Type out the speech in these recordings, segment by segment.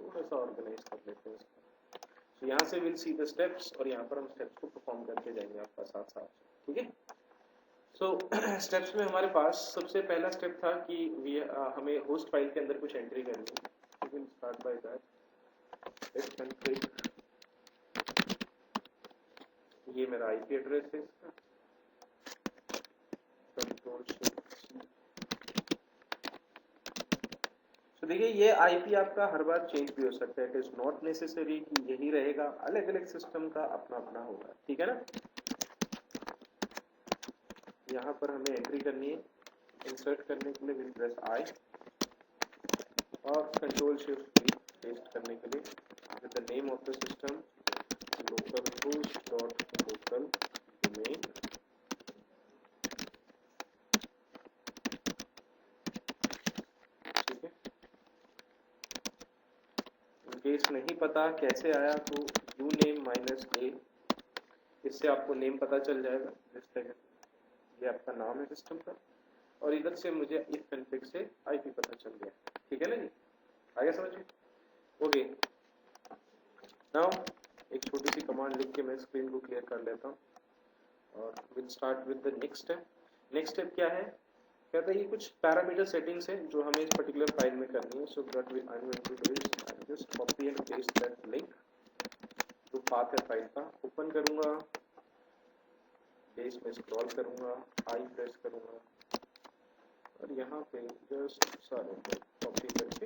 थोड़ा सा ऑर्गेनाइज कर लेते हैं इसको। तो यहाँ से विल सी द स्टेप्स और यहाँ पर हम स्टेप्स को परफॉर्म करके जाएंगे आपका साथ साथ, ठीक है। सो स्टेप्स में हमारे पास सबसे पहला स्टेप था कि हमें होस्ट फाइल के अंदर कुछ एंट्री करनी है। We will start by that. Let's configure, ये मेरा आईपी एड्रेस है इसका, कंट्रोल शिफ्ट। तो देखिए ये आईपी आपका हर बार चेंज भी हो सकता है, इट इज नॉट नेसेसरी कि यही रहेगा, अलग अलग सिस्टम का अपना अपना होगा, ठीक है ना। यहाँ पर हमें एंट्री करनी है, इंसर्ट करने के लिए विल प्रेस आई और कंट्रोल शिफ्ट वी पेस्ट करने के लिए with the name of the system local host dot local domain. Case नहीं पता कैसे आया तो यू नेम माइनस ए, इससे आपको नेम पता चल जाएगा। जिस तरह ये आपका नाम है सिस्टम का, और इधर से मुझे इफ कॉन्फिग से आईपी पता चल गया, ठीक है ना जी, आगे समझिए। ओके, नाउ एक छोटी सी कमांड लिख के मैं स्क्रीन को क्लियर कर लेता हूँ और will start with the next step. Next step क्या है, कहता है ये कुछ पैरामीटर सेटिंग्स है जो हमें इस पर्टिकुलर फाइल में करनी है। So what we I am going to do is I just copy and paste that link, जो पाथ है फाइल का, ओपन करूंगा, पेज में स्क्रॉल करूंगा, आई प्रेस करूंगा और यहाँ पे जस्ट सारे को कॉपी करके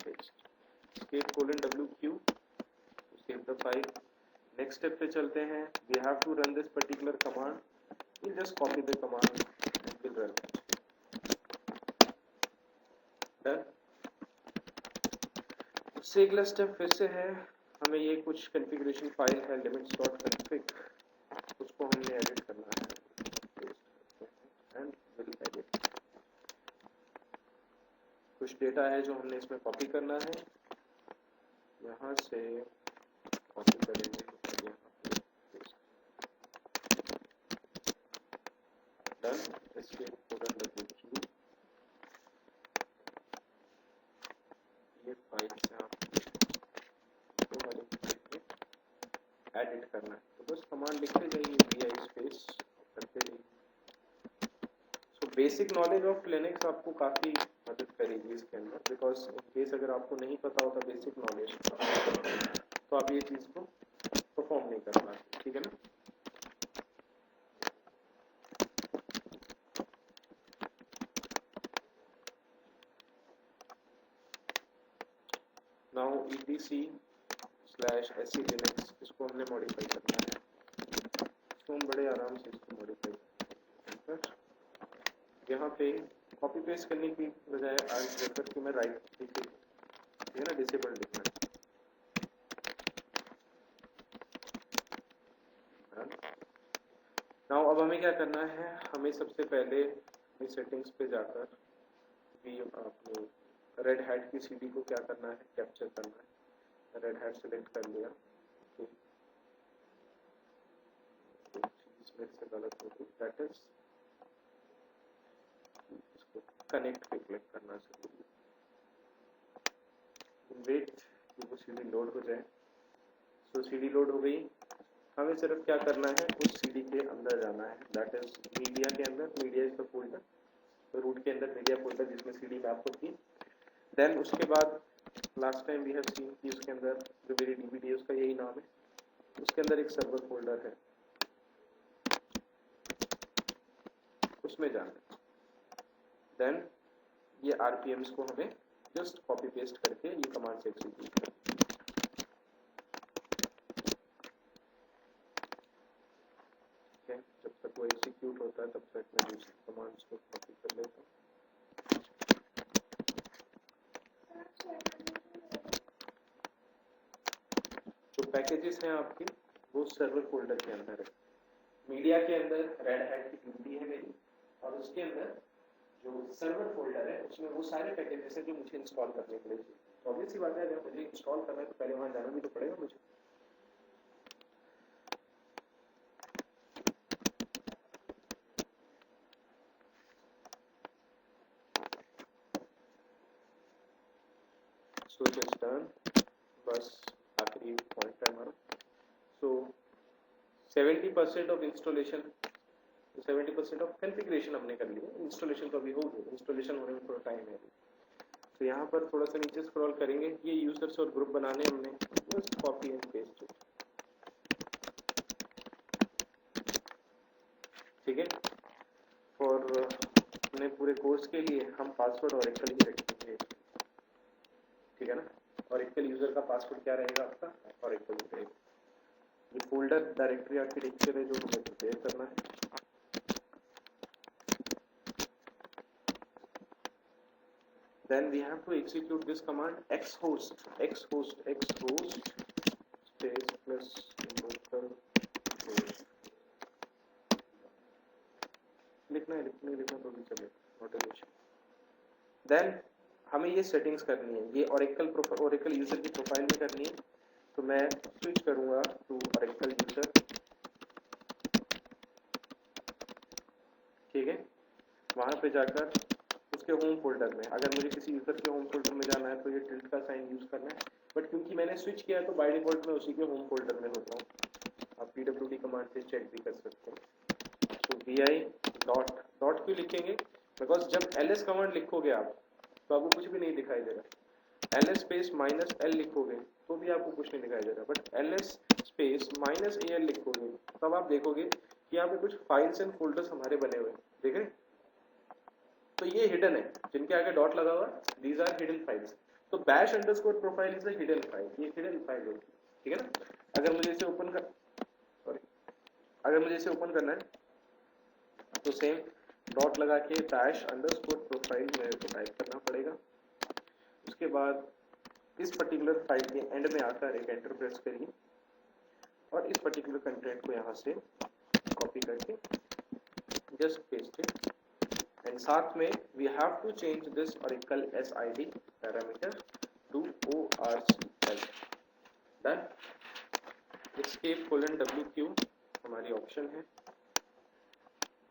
paste, escape colon wq to save the file। Next step पे चलते हैं, we have to run this particular command, we'll just copy the command and we'll run it, done। उससे अगला स्टेप फिर से है, हमें ये कुछ कॉन्फ़िगरेशन फाइल है limits.config, उसको हमने एडिट करना है एंड विल एडिट। कुछ डेटा है जो हमने इसमें कॉपी करना है, यहाँ से कॉपी करेंगे और यहाँ पे paste, done. escape colon wq, ये फाइल से आपको हमारे फाइल में एडिट करना है, तो बस कमांड लिखते जाइए vi स्पेस करते जाइए। So basic knowledge of Linux आपको काफ़ी मदद करेगी इसके अंदर, बिकॉज इन केस अगर आपको नहीं पता होता बेसिक नॉलेज तो आप ये चीज़ को परफॉर्म नहीं कर पाते, ठीक है ना। नाउ etc/sc लिनक्स, इसको हमने मॉडिफाई करना है, इसको हम बड़े आराम से इसको मॉडिफाई करेंगे। यहाँ पे कॉपी पेस्ट करने की बजाय आज बेहतर कि मैं राइट ठीक है ना, डिसेबल लिखना है। नाउ अब हमें क्या करना है, हमें सबसे पहले सेटिंग्स पे जाकर भी अपने रेड हैट की सीडी को क्या करना है, कैप्चर करना है। रेड हैट सेलेक्ट कर लिया, इसमें से गलत हो गई, दैट इज इसको कनेक्ट पे क्लिक करना जरूरी है। वेट कि वो सीडी लोड हो जाए। सो सीडी लोड हो गई, हमें सिर्फ क्या करना है, उस सीडी के अंदर जाना है, दैट इज मीडिया के अंदर। मीडिया इज द फोल्डर, तो रूट के अंदर मीडिया फोल्डर जिसमें सीडी मैप होती है। देन उसके बाद last time we have seen कि उसके अंदर जो मेरी डीवीडी है उसका यही नाम है, उसके अंदर एक सर्वर फोल्डर है, उसमें जाना है। देन ये आरपीएम्स को हमें जस्ट कॉपी पेस्ट करके ये कमांड से एग्जीक्यूट करना है। जब तक वो एग्जीक्यूट होता है तब तक मैं दूसरी कमांड्स को कॉपी कर लेता हूँ। जो पैकेजेस हैं आपके वो सर्वर फोल्डर के अंदर है। मीडिया के अंदर रेड हैट की डीवीडी है मेरी, और उसके अंदर जो सर्वर फोल्डर है उसमें वो सारे पैकेजेस हैं जो मुझे इंस्टॉल करने के लिए चाहिए। तो ऑब्वियस सी बात है, अगर मुझे इंस्टॉल करना है तो पहले वहां जाना भी तो पड़ेगा मुझे। So it is done. बस आखिरी पॉइंट है हमारा। सो 70% ऑफ इंस्टॉलेशन, 70% ऑफ कॉन्फ़िगरेशन हमने कर लिया, इंस्टॉलेशन तो अभी हो गया, इंस्टॉलेशन होने में थोड़ा टाइम है। तो यहाँ पर थोड़ा सा नीचे स्क्रॉल करेंगे, ये यूजर्स और ग्रुप बनाने हमने, बस कॉपी एंड पेस्ट, ठीक है। और अपने पूरे कोर्स के लिए हम पासवर्ड ओरेकल ही रखेंगे, ठीक है ना। ओरेकल यूजर का पासवर्ड क्या रहेगा आपका, ओरेकल रहेगा। ये फोल्डर डायरेक्टरी आर्किटेक्चर है जो हमें प्रिपेयर करना है। Then we have to execute this command xhost space plus local host। लिखना है, लिखना तो भी चलेगा, नॉट एन इशू। देन हमें ये सेटिंग्स करनी है, ये ओरेकल यूजर की प्रोफाइल में करनी है। तो मैं स्विच करूंगा टू ओरेकल यूजर, ठीक है। वहां पे जाकर उसके होम फोल्डर में, अगर मुझे किसी यूजर के होम फोल्डर में जाना है तो ये टिल्ट का साइन यूज करना है, बट क्योंकि मैंने स्विच किया है तो बाय डिफॉल्ट मैं उसी के होम फोल्डर में होता हूँ। आप pwd कमांड से चेक भी कर सकते हैं। तो vi डॉट क्यों लिखेंगे, बिकॉज जब ls कमांड लिखोगे आप तो आपको कुछ भी नहीं दिखाई दे रहा। ls स्पेस माइनस एल लिखोगे तो भी आपको कुछ नहीं दिखाई दे रहा, but ls space minus al लिखोगे तब आप देखोगे कि यहाँ पे कुछ फाइल्स एंड फोल्डर्स हमारे बने हुए हैं, देख रहे हैं। तो ये हिडन है, जिनके आगे डॉट लगा हुआ, दीज आर हिडन फाइल्स। तो bash underscore profile is a hidden file, ये हिडन फाइल होगी, ठीक है ना। अगर मुझे इसे ओपन कर सॉरी अगर मुझे इसे ओपन करना है तो सेम डॉट लगा के बैश अंडरस्कोर प्रोफाइल मेरे को टाइप करना पड़ेगा। उसके बाद इस पर्टिकुलर फाइल के एंड में आकर एक एंटर प्रेस करिए और इस पर्टिकुलर कंटेंट को यहाँ से कॉपी करके जस्ट पेस्ट इट, एंड साथ में we have to change this Oracle SID parameter to ORCL। Done. Escape :WQ हमारी ऑप्शन है।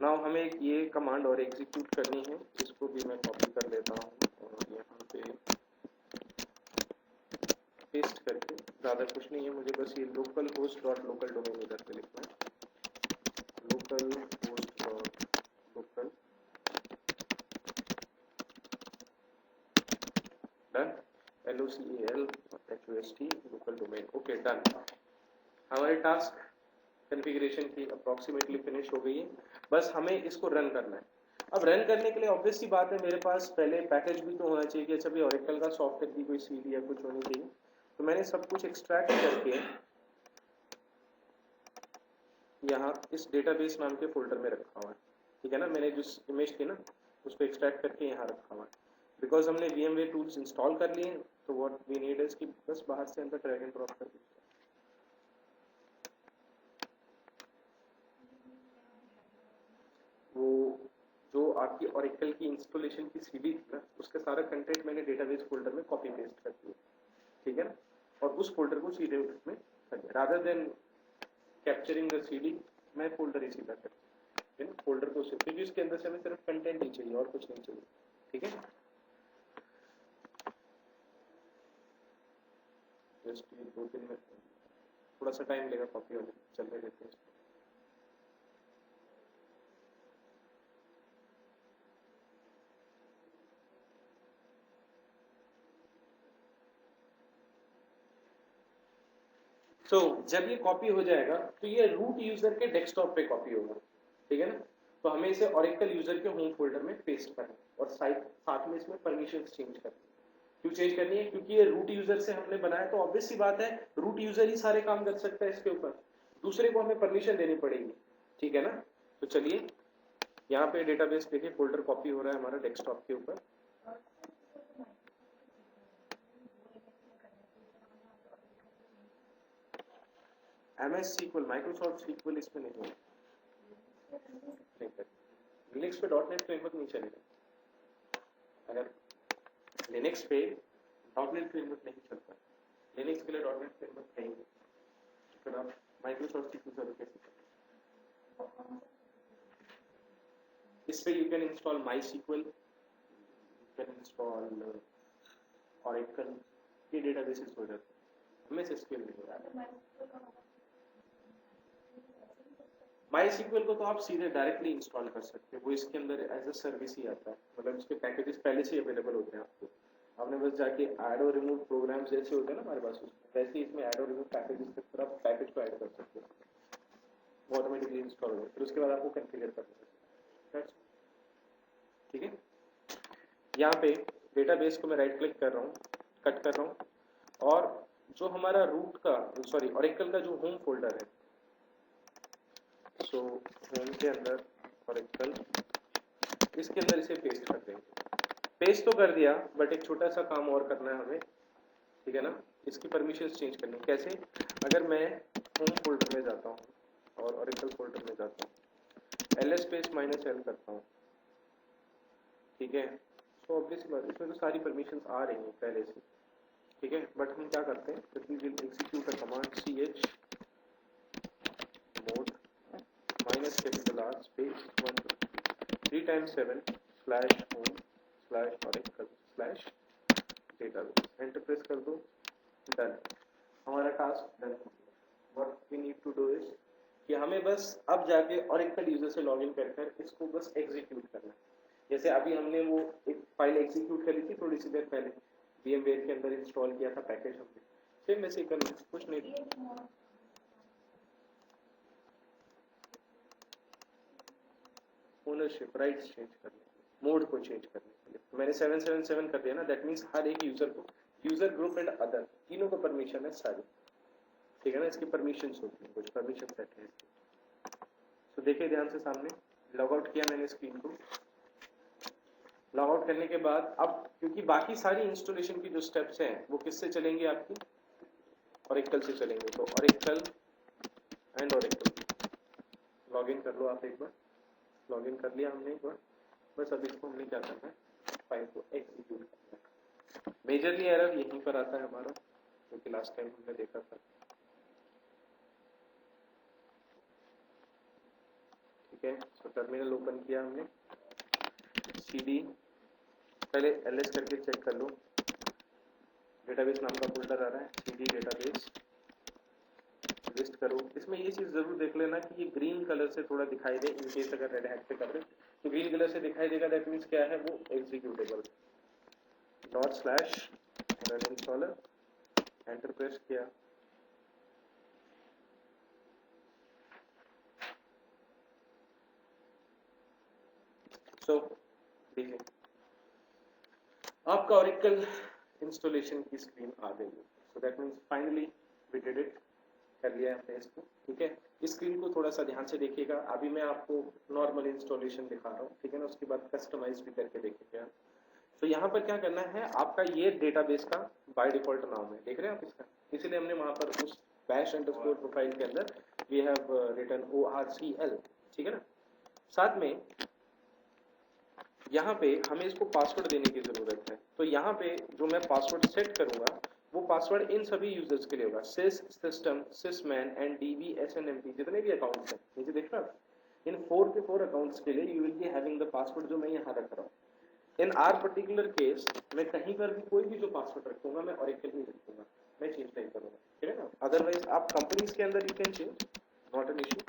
नाउ हमें ये कमांड और एग्जीक्यूट करनी है, इसको भी मैं कॉपी कर लेता हूँ और यहाँ पे पेस्ट करके, ज़्यादा कुछ नहीं है मुझे, बस ये local host dot local domain इधर पे लिखना है, local host dot local. Done. LOCAL HOST local domain, okay done. हमारी टास्क कॉन्फ़िगरेशन की अप्रॉक्सीमेटली फिनिश हो गई है, बस हमें इसको रन करना है। अब रन करने के लिए ऑब्वियस सी बात है मेरे पास पहले पैकेज भी तो होना चाहिए कि अच्छा भाई ओरेकल का सॉफ्टवेयर की कोई सीडी या कुछ होनी चाहिए। तो मैंने सब कुछ एक्सट्रैक्ट करके यहाँ इस डेटाबेस नाम के फोल्डर में रखा हुआ है, ठीक है ना। मैंने जिस इमेज थी ना उसको एक्सट्रैक्ट करके यहाँ रखा हुआ है, बिकॉज हमने VMware टूल्स इंस्टॉल कर लिए, तो व्हाट वी नीड इज कि बस बाहर से अंदर ड्रैग एंड ड्रॉप कर दीजिए। वो जो आपकी ओरेकल की इंस्टॉलेशन की सीडी थी ना, उसका सारा कंटेंट मैंने डेटाबेस फोल्डर में कॉपी पेस्ट कर दिया, ठीक है ना। और उस फोल्डर को सीधे उसमें कर दिया, rather than capturing the CD मैं फोल्डर ही सीधा कर दिया, फोल्डर को सिर्फ, क्योंकि इसके अंदर से हमें सिर्फ कंटेंट ही चाहिए और कुछ नहीं चाहिए, ठीक है। जस्ट 2-3 मिनट, थोड़ा सा टाइम लेगा कॉपी होने, चलने देते हैं। तो जब ये कॉपी हो जाएगा तो ये रूट यूजर के डेस्कटॉप पे कॉपी होगा, ठीक है ना। तो हमें इसे ओरेकल यूजर के होम फोल्डर में पेस्ट करना है और साथ में इसमें परमिशंस चेंज करनी है। क्यों चेंज करनी है, क्योंकि ये रूट यूजर से हमने बनाया, तो ऑब्वियस सी बात है रूट यूजर ही सारे काम कर सकता है इसके ऊपर, दूसरे को हमें परमिशन देनी पड़ेगी, ठीक है ना। तो चलिए यहाँ पे डेटाबेस देखिए, फोल्डर कॉपी हो रहा है हमारा डेस्कटॉप के ऊपर। MS SQL माइक्रोसॉफ्ट SQL इसमें नहीं है, लिनक्स पे .NET फ्रेमवर्क नहीं चलेगा। अगर लिनक्स पे .NET फ्रेमवर्क नहीं चलता, लिनक्स के लिए .NEट फ्रेमवर्क नहीं है, फिर आप माइक्रोसॉफ्ट SQL सर्वर कैसे करें। इस पे you can install MySQL, you can install Oracle, ये डेटाबेसेस हो जाते हैं, हमें एसक्यूएल नहीं हो रहा। माई SQL को तो आप सीधे डायरेक्टली इंस्टॉल कर सकते हैं, वो इसके अंदर एज अ सर्विस ही आता है, मतलब इसके पैकेजेस पहले से ही अवेलेबल होते हैं आपको, आपने बस जाके ऐड और रिमूव प्रोग्राम्स जैसे होते हैं ना हमारे पास, वैसे ही इसमें ऐड और रिमूव पैकेजेस के थ्रू आप पैकेज को ऐड कर सकते हो, वो ऑटोमेटिकली इंस्टॉल होगा, फिर उसके बाद आपको कॉन्फ़िगर करना है। ठीक है, यहाँ पे डेटाबेस को मैं राइट क्लिक कर रहा हूँ, कट कर रहा हूँ, और जो हमारा रूट का सॉरी ऑरेकल का जो होम फोल्डर है, सो होम के अंदर ऑरेकल, इसके अंदर इसे पेस्ट कर देंगे। पेस्ट तो कर दिया, बट एक छोटा सा काम और करना है हमें, ठीक है ना, इसकी परमिशंस चेंज करनी। कैसे? अगर मैं होम फोल्डर में जाता हूँ और ऑरेकल फोल्डर में जाता हूँ, ls स्पेस -l करता हूँ, ठीक है, तो ऑब्वियसली बात इसमें तो सारी परमिशंस आ रही हैं पहले से, ठीक है, बट हम क्या करते हैं, we will execute a command ch mode -R space 3 times 7 /home/oracle/database, enter press कर दो, डन, हमारा task done. What we need to do is कि हमें बस अब जाके oracle यूजर से लॉगिन कर इसको बस एग्जीक्यूट करना है। जैसे अभी हमने वो एक फाइल एग्जीक्यूट करी थी थोड़ी सी देर पहले, VMware के अंदर इंस्टॉल किया था पैकेज हमने, सेम वैसे ही करना, कुछ नहीं, ओनरशिप राइट्स चेंज करने, मोड को चेंज करने के लिए तो मैंने 777 कर दिया ना, दैट मीन्स हर एक यूजर को, यूजर ग्रुप एंड अदर तीनों को परमिशन है सारी, ठीक है ना, इसकी परमिशंस होती है, कुछ परमिशन सेट है। तो देखिए ध्यान से सामने, लॉग आउट किया मैंने स्क्रीन को, लॉग आउट करने के बाद अब क्योंकि बाकी सारी इंस्टॉलेशन की जो स्टेप्स हैं वो किससे चलेंगी, आपकी ऑरेकल से चलेंगे, तो ऑरेकल एंड ऑरेकल लॉगिन कर लो आप एक बार, लॉगिन कर लिया हमने एक बार, बस अब इसको हमने क्या करना है, फाइल को एग्जीक्यूट करना है। मेजरली एरर यहीं पर आता है हमारा, क्योंकि लास्ट टाइम हमने देखा था, ठीक है। तो टर्मिनल ओपन किया हमने, cd पहले ls करके चेक कर लो, डेटाबेस नाम का फोल्डर आ रहा है, cd डेटाबेस लिस्ट करो। इसमें ये चीज जरूर देख लेना कि ये ग्रीन कलर से थोड़ा दिखाई दे, इन केस अगर रेड हैट पे कर रहे तो ग्रीन कलर से दिखाई देगा, दैट मींस क्या है, वो executable ./run installer, enter press किया, सो देखिए आपका ऑरेकल इंस्टॉलेशन की स्क्रीन आ गई है, so that means finally we did it, कर लिया है हमने इसको, ठीक है। इस स्क्रीन को थोड़ा सा ध्यान से देखिएगा, अभी मैं आपको नॉर्मल इंस्टॉलेशन दिखा रहा हूँ, ठीक है ना, उसके बाद कस्टमाइज भी करके देखेंगे। तो यहाँ पर क्या करना है, आपका ये डेटाबेस का बाय डिफॉल्ट नाम है, देख रहे हैं आप इसका, इसीलिए हमने वहां पर उस bash_underscore प्रोफाइल के अंदर वी हैव रिटन ORCL, ठीक है ना। साथ में यहाँ पे हमें इसको पासवर्ड देने की जरूरत है, तो यहाँ पे जो मैं पासवर्ड सेट करूंगा वो पासवर्ड इन सभी यूजर्स के लिए होगा, sys system sysman and db snmp जितने भी अकाउंट्स हैं, नीचे देख रहे हैं, इन 4 के 4 अकाउंट्स के लिए you will be having the password जो मैं यहाँ रख रहा हूँ। इन आर पर्टिकुलर केस मैं कहीं पर भी कोई भी जो पासवर्ड रखूंगा मैं ऑरेकल ही रखूंगा, मैं चेंज नहीं करूंगा, ठीक है ना। अदरवाइज आप कंपनीज के अंदर you can change, not an issue,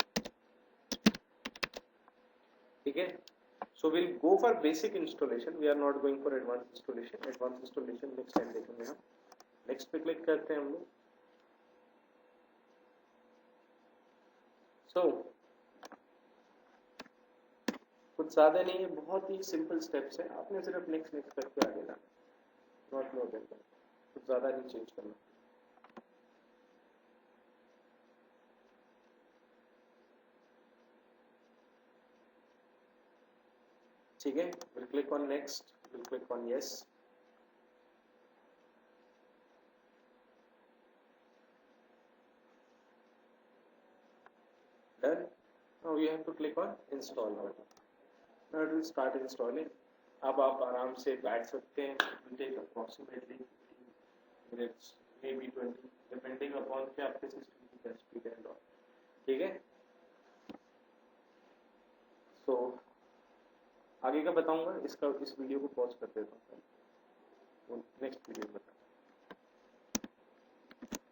ठीक है। So will go for basic installation, we are not going for advance installation, advance installation next time देखेंगे हम। नेक्स्ट पे क्लिक करते हैं हम लोग। सो कुछ ज्यादा नहीं है, बहुत ही सिंपल स्टेप्स है, आपने सिर्फ नेक्स्ट करके आगे जाना, नॉट मोर देन दैट, कुछ ज्यादा नहीं चेंज करना। ठीक है, will click on next, will click on yes, done. Now you have to click on install button, now it will start installing. अब आप आराम से बैठ सकते हैं, will take approximately minutes, may be 20, depending upon कि आपके सिस्टम की स्पीड एंड ऑल, ठीक है। सो आगे का बताऊंगा, इसका इस वीडियो को पॉज कर देता हूँ, नेक्स्ट वीडियो में।